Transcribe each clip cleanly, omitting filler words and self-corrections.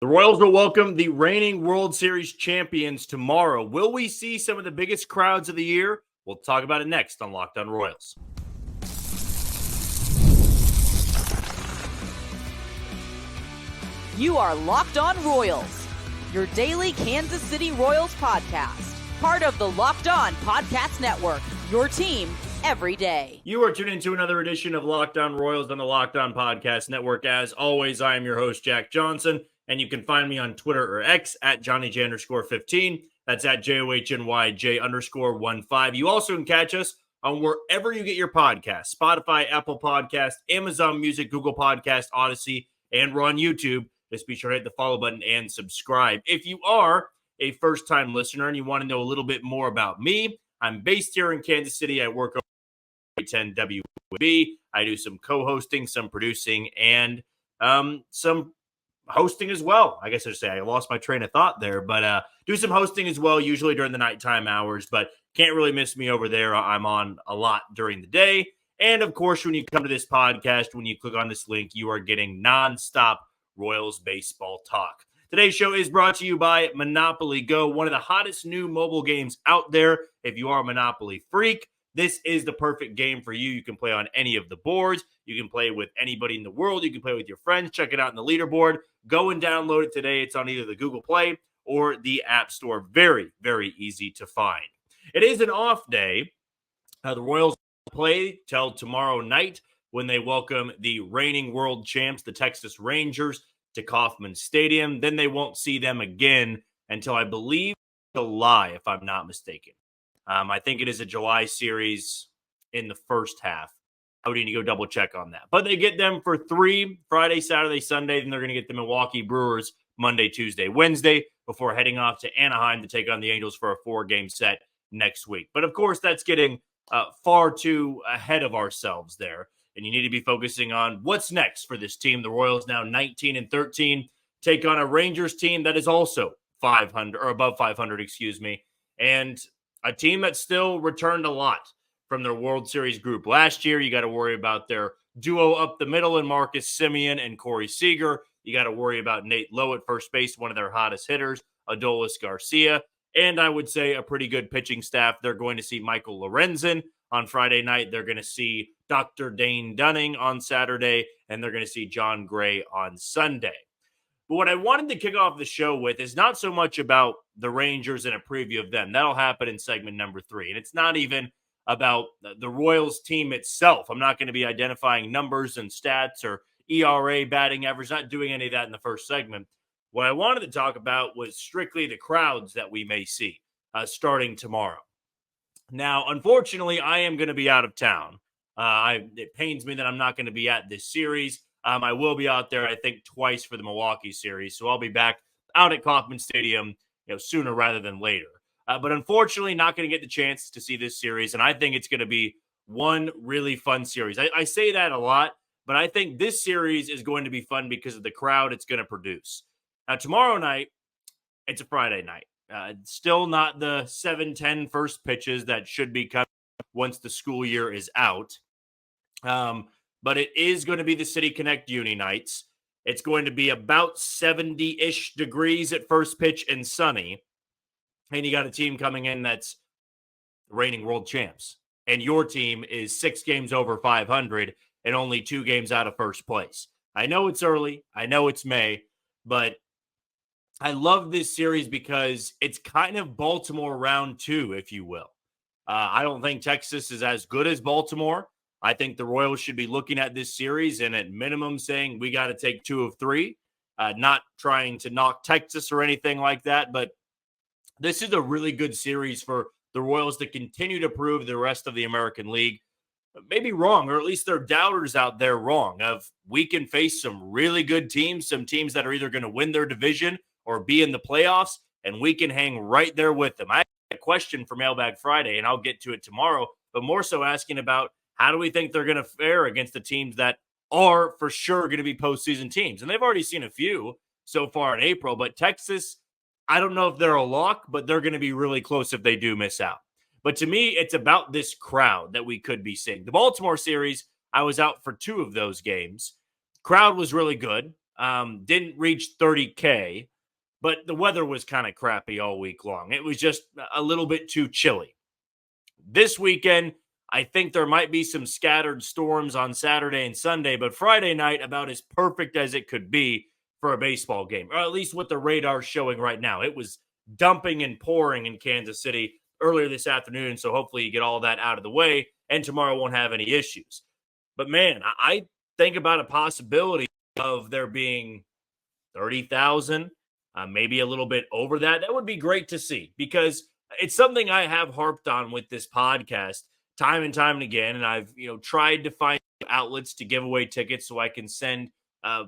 The Royals will welcome the reigning World Series champions tomorrow. Will we see some of the biggest crowds of the year? We'll talk about it next on Locked On Royals. You are Locked On Royals, your daily Kansas City Royals podcast. Part of the Locked On Podcast Network, your team every day. You are tuned into another edition of Locked On Royals on the Locked On Podcast Network. As always, I am your host, Jack Johnson, and you can find me on Twitter or X at JohnnyJ_15. That's at JOHNYJ_15. You also can catch us on wherever you get your podcasts: Spotify, Apple Podcasts, Amazon Music, Google Podcasts, Odyssey, and we're on YouTube. Just be sure to hit the follow button and subscribe. If you are a first-time listener and you want to know a little bit more about me, I'm based here in Kansas City. I work over 10 WB. I do some co-hosting, some producing, and some hosting as well. I guess I should say I lost my train of thought there, but do some hosting as well, usually during the nighttime hours, but can't really miss me over there. I'm on a lot during the day. And of course, when you come to this podcast, when you click on this link, you are getting nonstop Royals baseball talk. Today's show is brought to you by Monopoly Go, one of the hottest new mobile games out there. If you are a Monopoly freak, this is the perfect game for you. You can play on any of the boards. You can play with anybody in the world. You can play with your friends. Check it out in the leaderboard. Go and download it today. It's on either the Google Play or the App Store. Very, very easy to find. It is an off day. The Royals play till tomorrow night when they welcome the reigning world champs, the Texas Rangers, to Kauffman Stadium. Then they won't see them again until, I believe, July, if I'm not mistaken. I think it is a July series in the first half. I would need to go double check on that. But they get them for 3 Friday, Saturday, Sunday. Then they're going to get the Milwaukee Brewers Monday, Tuesday, Wednesday before heading off to Anaheim to take on the Angels for a 4-game set next week. But of course, that's getting far too ahead of ourselves there. And you need to be focusing on what's next for this team. The Royals now 19-13 take on a Rangers team that is also 500 or above 500, and a team that still returned a lot from their World Series group last year. You got to worry about their duo up the middle in Marcus Semien and Corey Seager. You got to worry about Nate Lowe at first base, one of their hottest hitters, Adolis Garcia. And I would say a pretty good pitching staff. They're going to see Michael Lorenzen on Friday night. They're going to see Dr. Dane Dunning on Saturday, and they're going to see John Gray on Sunday. But what I wanted to kick off the show with is not so much about the Rangers and a preview of them. That'll happen in segment number 3. And it's not even about the Royals team itself. I'm not going to be identifying numbers and stats or ERA, batting average, not doing any of that in the first segment. What I wanted to talk about was strictly the crowds that we may see starting tomorrow. Now, unfortunately, I am going to be out of town. It pains me that I'm not going to be at this series. I will be out there, I think, twice for the Milwaukee series. So I'll be back out at Kauffman Stadium, sooner rather than later. But unfortunately, not going to get the chance to see this series. And I think it's going to be one really fun series. I say that a lot, but I think this series is going to be fun because of the crowd it's going to produce. Now, tomorrow night, it's a Friday night. Still not the 7:10 first pitches that should be coming once the school year is out. But it is going to be the City Connect Uni nights. It's going to be about 70-ish degrees at first pitch and sunny. And you got a team coming in that's reigning world champs. And your team is 6 games over 500 and only 2 games out of first place. I know it's early. I know it's May. But I love this series because it's kind of Baltimore round 2, if you will. I don't think Texas is as good as Baltimore. I think the Royals should be looking at this series and at minimum saying we got to take 2 of 3, not trying to knock Texas or anything like that. But this is a really good series for the Royals to continue to prove the rest of the American League maybe wrong, or at least their doubters out there wrong, of we can face some really good teams, some teams that are either going to win their division or be in the playoffs, and we can hang right there with them. I have a question for Mailbag Friday, and I'll get to it tomorrow, but more so asking about how do we think they're going to fare against the teams that are for sure going to be postseason teams? And they've already seen a few so far in April, but Texas, I don't know if they're a lock, but they're going to be really close if they do miss out. But to me, it's about this crowd that we could be seeing. The Baltimore series, I was out for 2 of those games. Crowd was really good. Didn't reach 30K, but the weather was kind of crappy all week long. It was just a little bit too chilly. This weekend, I think there might be some scattered storms on Saturday and Sunday, but Friday night about as perfect as it could be for a baseball game, or at least what the radar's showing right now. It was dumping and pouring in Kansas City earlier this afternoon, so hopefully you get all that out of the way, and tomorrow won't have any issues. But man, I think about a possibility of there being 30,000, maybe a little bit over that. That would be great to see, because it's something I have harped on with this podcast time and time and again. And I've, tried to find outlets to give away tickets so I can send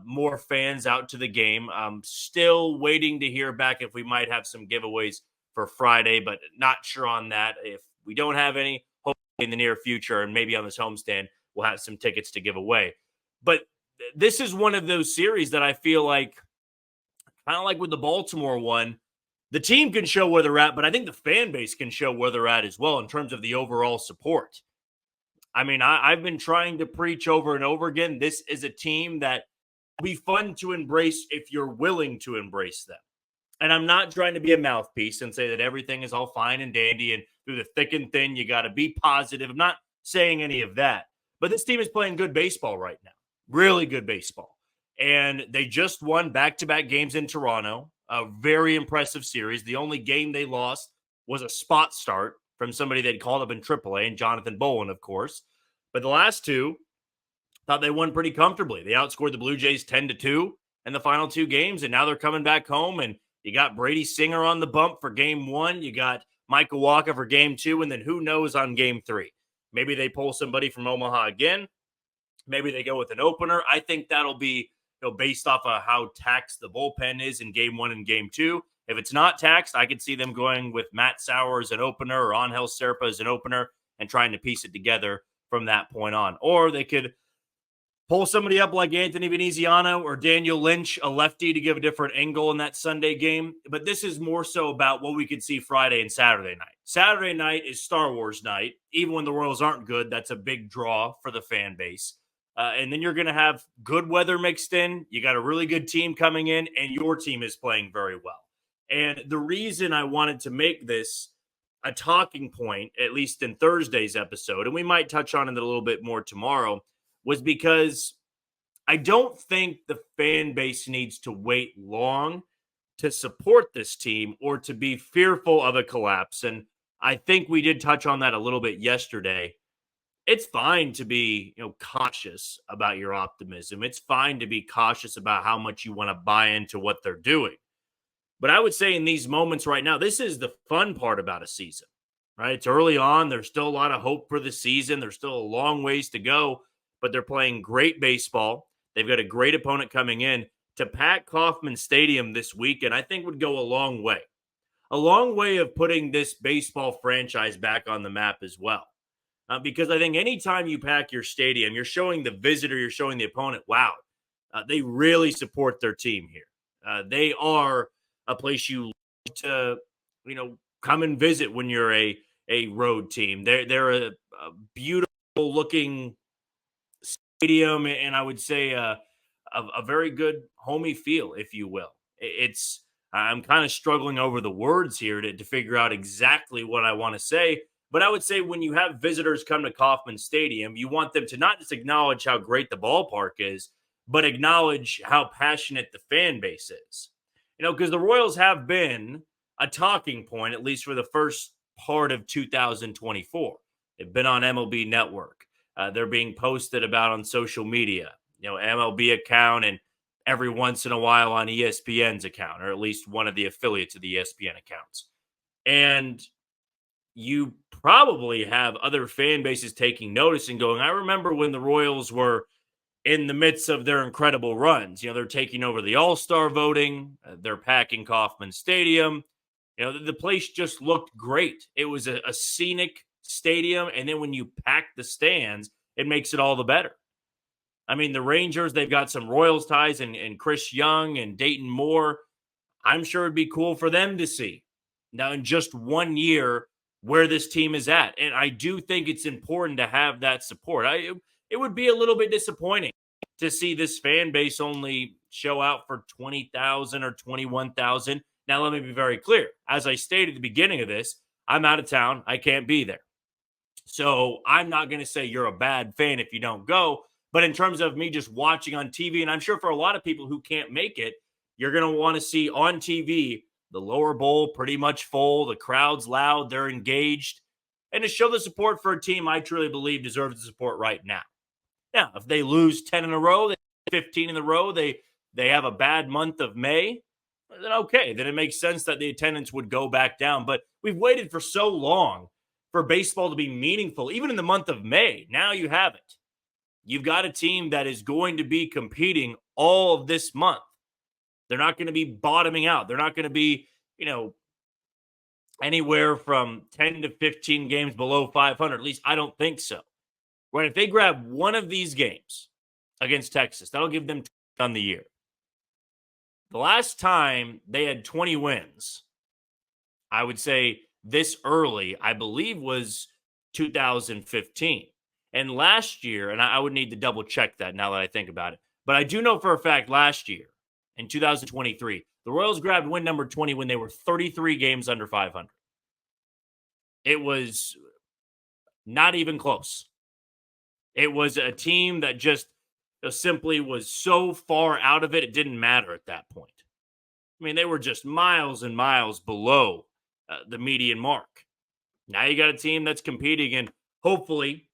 more fans out to the game. I'm still waiting to hear back if we might have some giveaways for Friday, but not sure on that. If we don't have any, hopefully in the near future, and maybe on this homestand, we'll have some tickets to give away. But this is one of those series that I feel like, kind of like with the Baltimore one, the team can show where they're at, but I think the fan base can show where they're at as well in terms of the overall support. I mean, I've been trying to preach over and over again, this is a team that will be fun to embrace if you're willing to embrace them. And I'm not trying to be a mouthpiece and say that everything is all fine and dandy and through the thick and thin, you got to be positive. I'm not saying any of that. But this team is playing good baseball right now, really good baseball. And they just won back-to-back games in Toronto. A very impressive series. The only game they lost was a spot start from somebody they'd called up in AAA, and Jonathan Bowen, of course. But the last two, thought they won pretty comfortably. They outscored the Blue Jays 10-2 in the final two games, and now they're coming back home, and you got Brady Singer on the bump for game one. You got Michael Wacha for game two, and then who knows on game three. Maybe they pull somebody from Omaha again. Maybe they go with an opener. I think that'll be based off of how taxed the bullpen is in game one and game two. If it's not taxed, I could see them going with Matt Sauer as an opener or Angel Serpa as an opener and trying to piece it together from that point on. Or they could pull somebody up like Anthony Veneziano or Daniel Lynch, a lefty, to give a different angle in that Sunday game. But this is more so about what we could see Friday and Saturday night. Saturday night is Star Wars night. Even when the Royals aren't good, that's a big draw for the fan base. And then you're going to have good weather mixed in. You got a really good team coming in, and your team is playing very well. And the reason I wanted to make this a talking point, at least in Thursday's episode, and we might touch on it a little bit more tomorrow, was because I don't think the fan base needs to wait long to support this team or to be fearful of a collapse. And I think we did touch on that a little bit yesterday. It's fine to be, cautious about your optimism. It's fine to be cautious about how much you want to buy into what they're doing. But I would say in these moments right now, this is the fun part about a season, right? It's early on. There's still a lot of hope for the season. There's still a long ways to go, but they're playing great baseball. They've got a great opponent coming in. To pack Kauffman Stadium this week, and I think would go a long way. A long way of putting this baseball franchise back on the map as well. Because I think anytime you pack your stadium, you're showing the visitor, you're showing the opponent, wow, they really support their team here. They are a place you like to, come and visit when you're a road team. They're a beautiful looking stadium, and I would say a very good homey feel, if you will. I'm kind of struggling over the words here to figure out exactly what I want to say. But I would say when you have visitors come to Kauffman Stadium, you want them to not just acknowledge how great the ballpark is, but acknowledge how passionate the fan base is. Because the Royals have been a talking point, at least for the first part of 2024. They've been on MLB Network. They're being posted about on social media, MLB account, and every once in a while on ESPN's account, or at least one of the affiliates of the ESPN accounts. And you probably have other fan bases taking notice and going, I remember when the Royals were in the midst of their incredible runs. They're taking over the All-Star voting. They're packing Kauffman Stadium. The place just looked great. It was a scenic stadium. And then when you pack the stands, it makes it all the better. I mean, the Rangers, they've got some Royals ties and Chris Young and Dayton Moore. I'm sure it'd be cool for them to see. Now, in just 1 year, where this team is at. And I do think it's important to have that support. It would be a little bit disappointing to see this fan base only, show out for 20,000 or 21,000. Now, let me be very clear. As I stated at the beginning of this, I'm out of town. I can't be there. So I'm not going to say you're a bad fan if you don't go. But in terms of me just watching on TV, and I'm sure for a lot of people who can't make it, you're going to want to see on TV the lower bowl pretty much full, the crowd's loud, they're engaged, and to show the support for a team I truly believe deserves the support right now. Now, if they lose 10 in a row, 15 in a row, they have a bad month of May, then okay, then it makes sense that the attendance would go back down. But we've waited for so long for baseball to be meaningful, even in the month of May. Now you have it. You've got a team that is going to be competing all of this month. They're not going to be bottoming out. They're not going to be, anywhere from 10 to 15 games below 500. At least I don't think so. Right? If they grab one of these games against Texas, that'll give them on the year. The last time they had 20 wins, I would say this early, I believe was 2015. And last year, and I would need to double check that now that I think about it, but I do know for a fact last year, in 2023, the Royals grabbed win number 20 when they were 33 games under 500. It was not even close. It was a team that just simply was so far out of it, it didn't matter at that point. I mean, they were just miles and miles below the median mark. Now you got a team that's competing and hopefully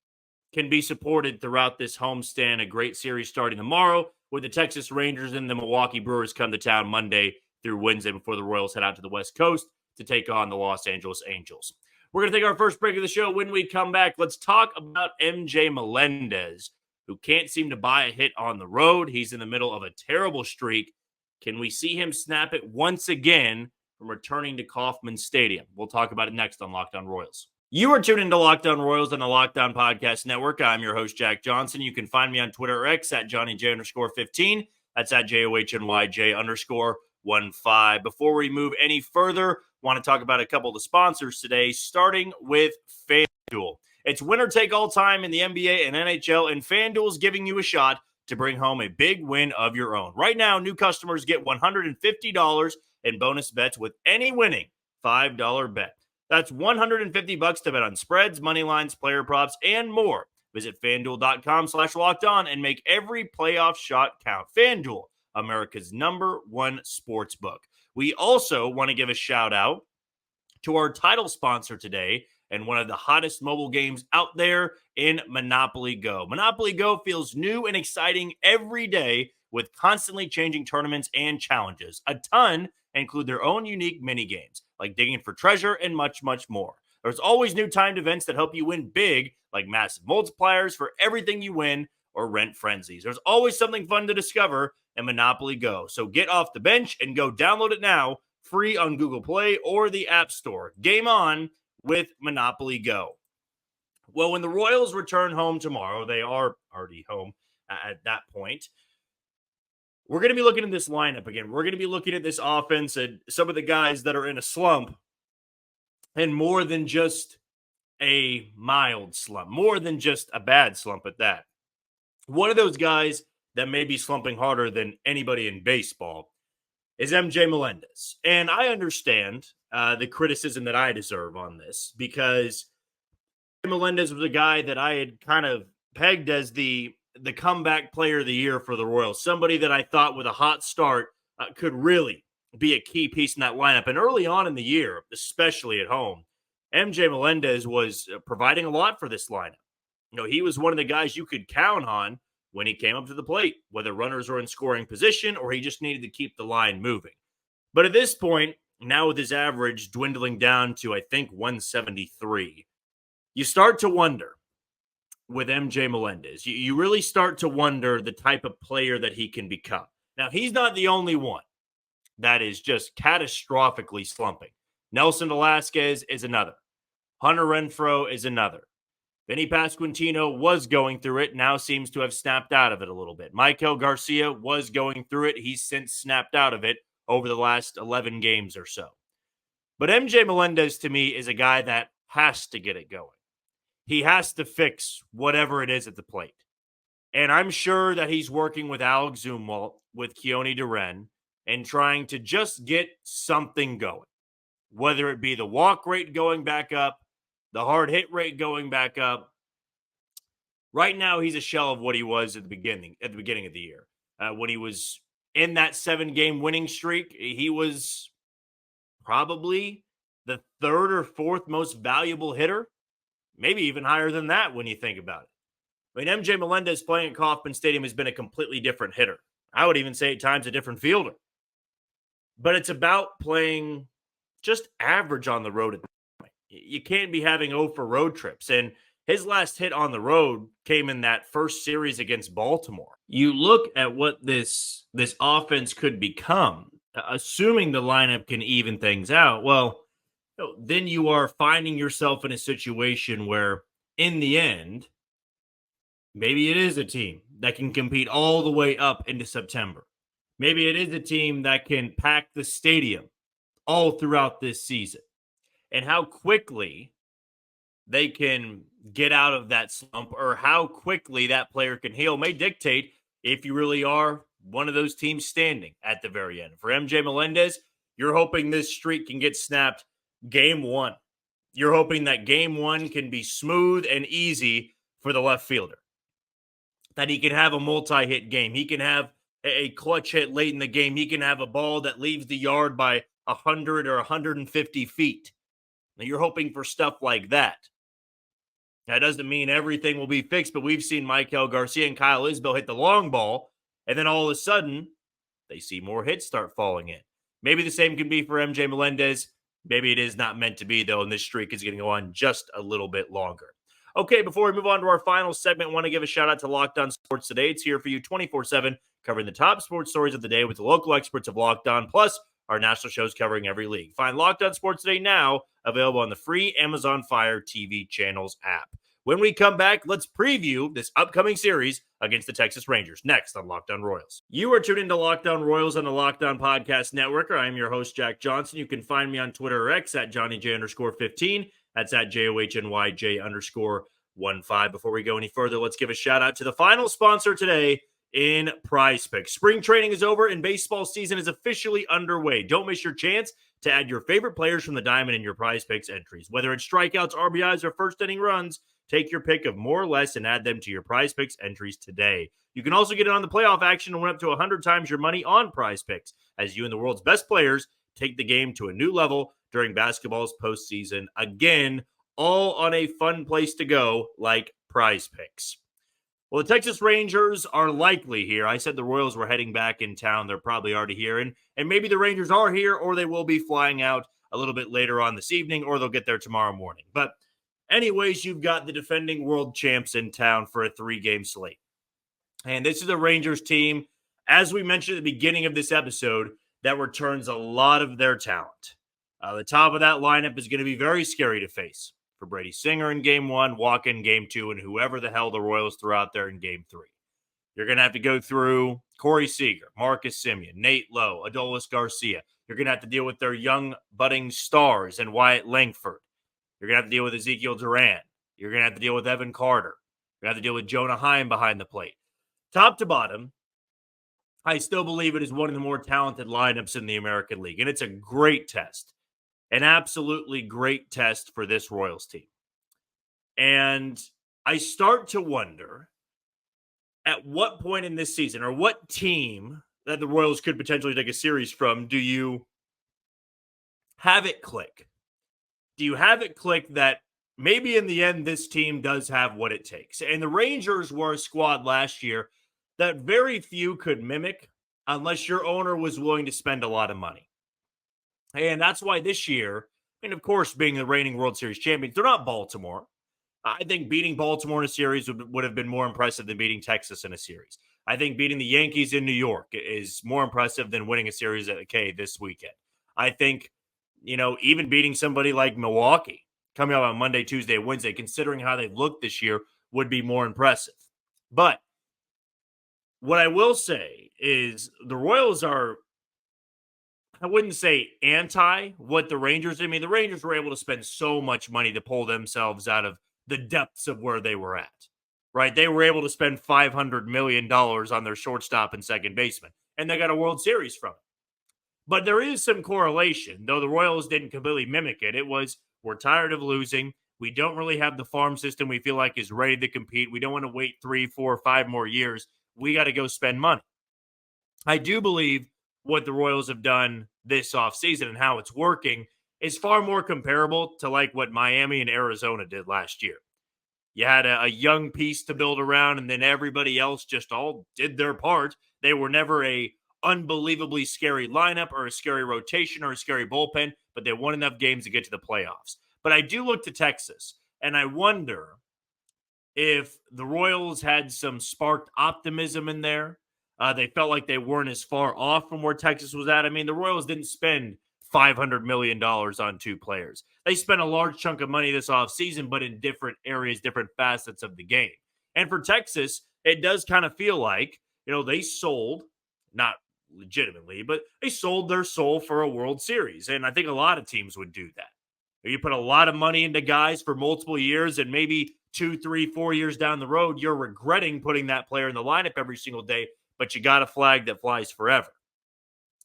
can be supported throughout this homestand. A great series starting tomorrow with the Texas Rangers and the Milwaukee Brewers come to town Monday through Wednesday before the Royals head out to the West Coast to take on the Los Angeles Angels. We're going to take our first break of the show. When we come back, let's talk about MJ Melendez, who can't seem to buy a hit on the road. He's in the middle of a terrible streak. Can we see him snap it once again from returning to Kauffman Stadium? We'll talk about it next on Locked On Royals. You are tuned into Locked On Royals on the Locked On Podcast Network. I'm your host, Jack Johnson. You can find me on Twitter or X at JohnnyJ_15. That's at JOHNYJ_15. Before we move any further, want to talk about a couple of the sponsors today, starting with FanDuel. It's winner take all time in the NBA and NHL, and FanDuel is giving you a shot to bring home a big win of your own. Right now, new customers get $150 in bonus bets with any winning $5 bet. That's $150 to bet on spreads, money lines, player props, and more. Visit FanDuel.com/lockedon and make every playoff shot count. FanDuel, America's #1 sportsbook. We also want to give a shout out to our title sponsor today and one of the hottest mobile games out there in Monopoly Go. Monopoly Go feels new and exciting every day with constantly changing tournaments and challenges. A ton include their own unique mini games, like digging for treasure and much, much more. There's always new timed events that help you win big, like massive multipliers for everything you win or rent frenzies. There's always something fun to discover in Monopoly Go. So get off the bench and go download it now, free on Google Play or the App Store. Game on with Monopoly Go. Well, when the Royals return home tomorrow, they are already home at that point, we're going to be looking at this lineup again. We're going to be looking at this offense and some of the guys that are in a slump, and more than just a mild slump, more than just a bad slump at that. One of those guys that may be slumping harder than anybody in baseball is MJ Melendez. And I understand the criticism that I deserve on this, because Melendez was a guy that I had kind of pegged as the comeback player of the year for the Royals. Somebody that I thought with a hot start could really be a key piece in that lineup. And early on in the year, especially at home, MJ Melendez was providing a lot for this lineup. You know, he was one of the guys you could count on when he came up to the plate, whether runners were in scoring position or he just needed to keep the line moving. But at this point, now with his average dwindling down to, I think, 173, you start to wonder with MJ Melendez. You really start to wonder the type of player that he can become. Now, he's not the only one that is just catastrophically slumping. Nelson Velasquez is another. Hunter Renfroe is another. Vinny Pasquantino was going through it, now seems to have snapped out of it a little bit. Michael Garcia was going through it. He's since snapped out of it over the last 11 games or so. But MJ Melendez, to me, is a guy that has to get it going. He has to fix whatever it is at the plate. And I'm sure that he's working with Alex Zumwalt, with Keone Duren, and trying to just get something going, whether it be the walk rate going back up, the hard hit rate going back up. Right now, he's a shell of what he was at the beginning of the year. When he was in that 7-game winning streak, he was probably the third or fourth most valuable hitter, maybe even higher than that when you think about it. I mean, MJ Melendez playing at Kauffman Stadium has been a completely different hitter. I would even say at times a different fielder. But it's about playing just average on the road at this point. You can't be having 0 for road trips. And his last hit on the road came in that first series against Baltimore. You look at what this offense could become, assuming the lineup can even things out. Well, then you are finding yourself in a situation where, in the end, maybe it is a team that can compete all the way up into September. Maybe it is a team that can pack the stadium all throughout this season. And how quickly they can get out of that slump, or how quickly that player can heal, may dictate if you really are one of those teams standing at the very end. For MJ Melendez, you're hoping this streak can get snapped game 1. You're hoping that game 1 can be smooth and easy for the left fielder, that he can have a multi-hit game. He can have a clutch hit late in the game. He can have a ball that leaves the yard by 100 or 150 feet. Now, you're hoping for stuff like that. That doesn't mean everything will be fixed, but we've seen Maikel Garcia and Kyle Isbell hit the long ball, and then all of a sudden, they see more hits start falling in. Maybe the same can be for MJ Melendez. Maybe it is not meant to be, though, and this streak is going to go on just a little bit longer. Okay, before we move on to our final segment, I want to give a shout-out to Locked On Sports Today. It's here for you 24/7, covering the top sports stories of the day with the local experts of Locked On, plus our national shows covering every league. Find Locked On Sports Today now, available on the free Amazon Fire TV channels app. When we come back, let's preview this upcoming series against the Texas Rangers, next on Locked On Royals. You are tuned into Locked On Royals on the Locked On Podcast Network. I am your host, Jack Johnson. You can find me on Twitter or X at JohnnyJ_15. That's at JOHNYJ_15. Before we go any further, let's give a shout out to the final sponsor today in PrizePicks. Spring training is over and baseball season is officially underway. Don't miss your chance to add your favorite players from the diamond in your PrizePicks entries. Whether it's strikeouts, RBIs, or first inning runs, take your pick of more or less and add them to your PrizePicks entries today. You can also get in on the playoff action and win up to 100 times your money on PrizePicks as you and the world's best players take the game to a new level during basketball's postseason. Again, all on a fun place to go like PrizePicks. Well, the Texas Rangers are likely here. I said the Royals were heading back in town. They're probably already here. And maybe the Rangers are here, or they will be flying out a little bit later on this evening, or they'll get there tomorrow morning. But anyways, you've got the defending world champs in town for a 3-game slate. And this is a Rangers team, as we mentioned at the beginning of this episode, that returns a lot of their talent. The top of that lineup is going to be very scary to face for Brady Singer in Game 1, Walker in Game 2, and whoever the hell the Royals throw out there in Game 3. You're going to have to go through Corey Seager, Marcus Semien, Nate Lowe, Adolis Garcia. You're going to have to deal with their young budding stars and Wyatt Langford. You're going to have to deal with Ezekiel Duran. You're going to have to deal with Evan Carter. You're going to have to deal with Jonah Heim behind the plate. Top to bottom, I still believe it is one of the more talented lineups in the American League, and it's a great test. An absolutely great test for this Royals team. And I start to wonder at what point in this season, or what team that the Royals could potentially take a series from, do you have it click? Do you have it click that maybe in the end this team does have what it takes? And the Rangers were a squad last year that very few could mimic unless your owner was willing to spend a lot of money. And that's why this year, and of course, being the reigning World Series champions, they're not Baltimore. I think beating Baltimore in a series would have been more impressive than beating Texas in a series. I think beating the Yankees in New York is more impressive than winning a series at the K this weekend. I think, even beating somebody like Milwaukee coming up on Monday, Tuesday, Wednesday, considering how they've looked this year, would be more impressive. But what I will say is the Royals are, I wouldn't say anti what the Rangers did. I mean, the Rangers were able to spend so much money to pull themselves out of the depths of where they were at. right? They were able to spend $500 million on their shortstop and second baseman, and they got a World Series from it. But there is some correlation, though the Royals didn't completely mimic it. It was, we're tired of losing. We don't really have the farm system we feel like is ready to compete. We don't want to wait 3, 4, 5 more years. We got to go spend money. I do believe what the Royals have done this offseason and how it's working is far more comparable to like what Miami and Arizona did last year. You had a young piece to build around, and then everybody else just all did their part. They were never a unbelievably scary lineup or a scary rotation or a scary bullpen, but they won enough games to get to the playoffs. But I do look to Texas, and I wonder if the Royals had some sparked optimism in there. They felt like they weren't as far off from where Texas was at. I mean, the Royals didn't spend $500 million on 2 players. They spent a large chunk of money this offseason, but in different areas, different facets of the game. And for Texas, it does kind of feel like, they sold, not legitimately, but they sold their soul for a World Series. And I think a lot of teams would do that. You put a lot of money into guys for multiple years, and maybe 2, 3, 4 years down the road, you're regretting putting that player in the lineup every single day, but you got a flag that flies forever.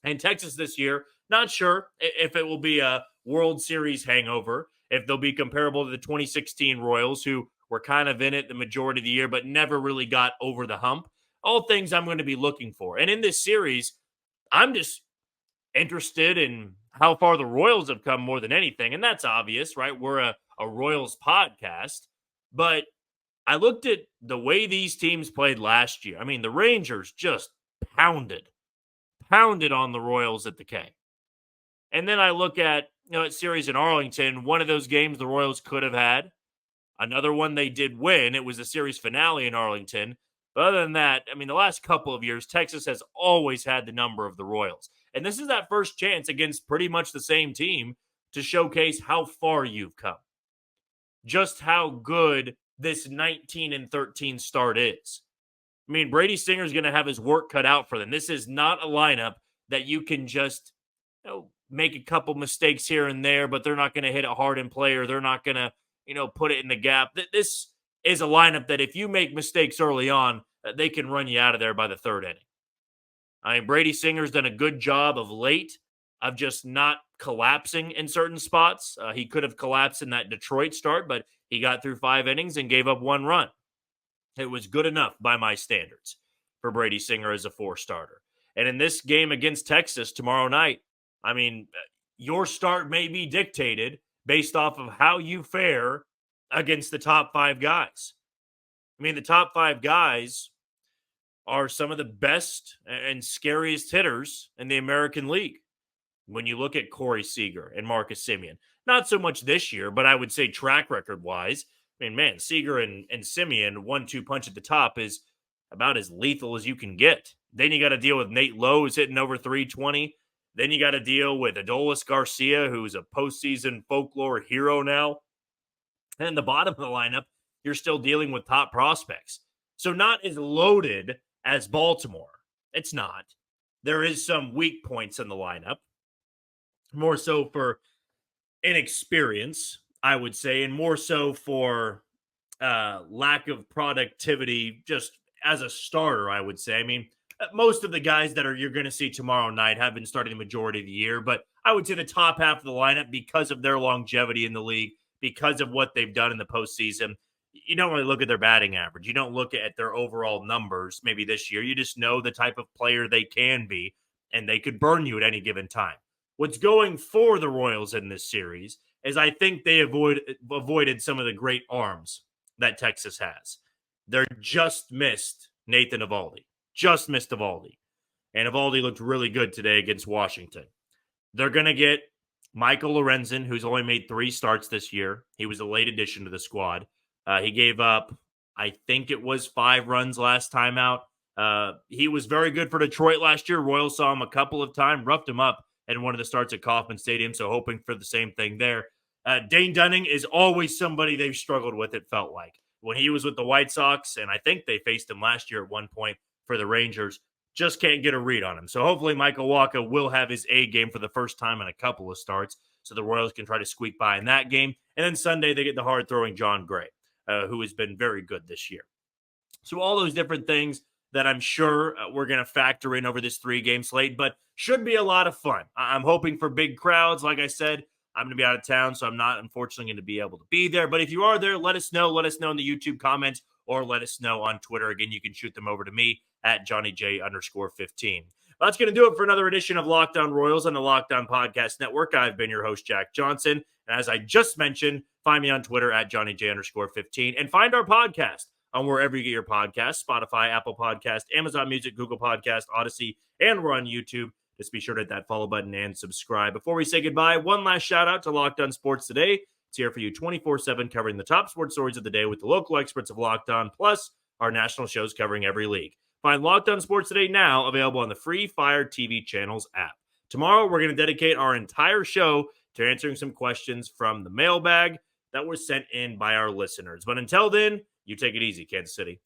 And Texas this year, not sure if it will be a World Series hangover, if they'll be comparable to the 2016 Royals, who were kind of in it the majority of the year, but never really got over the hump. All things I'm going to be looking for. And in this series, I'm just interested in how far the Royals have come more than anything. And that's obvious, right? We're a Royals podcast. But I looked at the way these teams played last year. I mean, the Rangers just pounded on the Royals at the K. And then I look at, a series in Arlington, one of those games the Royals could have had. Another one they did win. It was the series finale in Arlington. But other than that, I mean, the last couple of years, Texas has always had the number of the Royals. And this is that first chance against pretty much the same team to showcase how far you've come. Just how good this 19-13 start is. I mean, Brady Singer's going to have his work cut out for them. This is not a lineup that you can just make a couple mistakes here and there, but they're not going to hit it hard in play, or they're not going to, put it in the gap. This is a lineup that if you make mistakes early on, they can run you out of there by the third inning. I mean, Brady Singer's done a good job of late of just not collapsing in certain spots. He could have collapsed in that Detroit start, but he got through 5 innings and gave up 1 run. It was good enough by my standards for Brady Singer as a 4-starter. And in this game against Texas tomorrow night, I mean, your start may be dictated based off of how you fare against the top 5 guys. I mean, the top 5 guys are some of the best and scariest hitters in the American League. When you look at Corey Seager and Marcus Semien, not so much this year, but I would say track record-wise, I mean, man, Seager and Semien, 1-2 punch at the top is about as lethal as you can get. Then you got to deal with Nate Lowe, who's hitting over 320. Then you got to deal with Adolis Garcia, who's a postseason folklore hero now. And the bottom of the lineup, you're still dealing with top prospects. So not as loaded as Baltimore. It's not. There is some weak points in the lineup. More so for inexperience, I would say, and more so for lack of productivity just as a starter, I would say. I mean, most of the guys that you're going to see tomorrow night have been starting the majority of the year, but I would say the top half of the lineup, because of their longevity in the league, because of what they've done in the postseason, you don't really look at their batting average. You don't look at their overall numbers maybe this year. You just know the type of player they can be, and they could burn you at any given time. What's going for the Royals in this series is I think they avoided some of the great arms that Texas has. They're just missed Nathan Eovaldi. Just missed Eovaldi. And Eovaldi looked really good today against Washington. They're going to get Michael Lorenzen, who's only made 3 starts this year. He was a late addition to the squad. He gave up, I think it was 5 runs last time out. He was very good for Detroit last year. Royals saw him a couple of times, roughed him up in one of the starts at Kauffman Stadium, so hoping for the same thing there. Dane Dunning is always somebody they've struggled with, it felt like. When he was with the White Sox, and I think they faced him last year at one point for the Rangers, just can't get a read on him. So hopefully Michael Wacha will have his A game for the first time in a couple of starts, so the Royals can try to squeak by in that game. And then Sunday they get the hard-throwing John Gray, who has been very good this year. So all those different things that I'm sure we're going to factor in over this 3-game slate, but should be a lot of fun. I'm hoping for big crowds. Like I said, I'm going to be out of town, so I'm not unfortunately going to be able to be there. But if you are there, let us know. Let us know in the YouTube comments or let us know on Twitter. Again, you can shoot them over to me at JohnnyJ_15. Well, that's going to do it for another edition of Locked On Royals on the Locked On Podcast Network. I've been your host, Jack Johnson. And as I just mentioned, find me on Twitter at JohnnyJ_15 and find our podcast on wherever you get your podcasts, Spotify, Apple Podcast, Amazon Music, Google Podcast, Odyssey, and we're on YouTube. Just be sure to hit that follow button and subscribe. Before we say goodbye, one last shout out to Locked On Sports Today. It's here for you 24/7, covering the top sports stories of the day with the local experts of Locked On, plus our national shows covering every league. Find Locked On Sports Today now, available on the free Fire TV Channels app. Tomorrow, we're going to dedicate our entire show to answering some questions from the mailbag that were sent in by our listeners. But until then, you take it easy, Kansas City.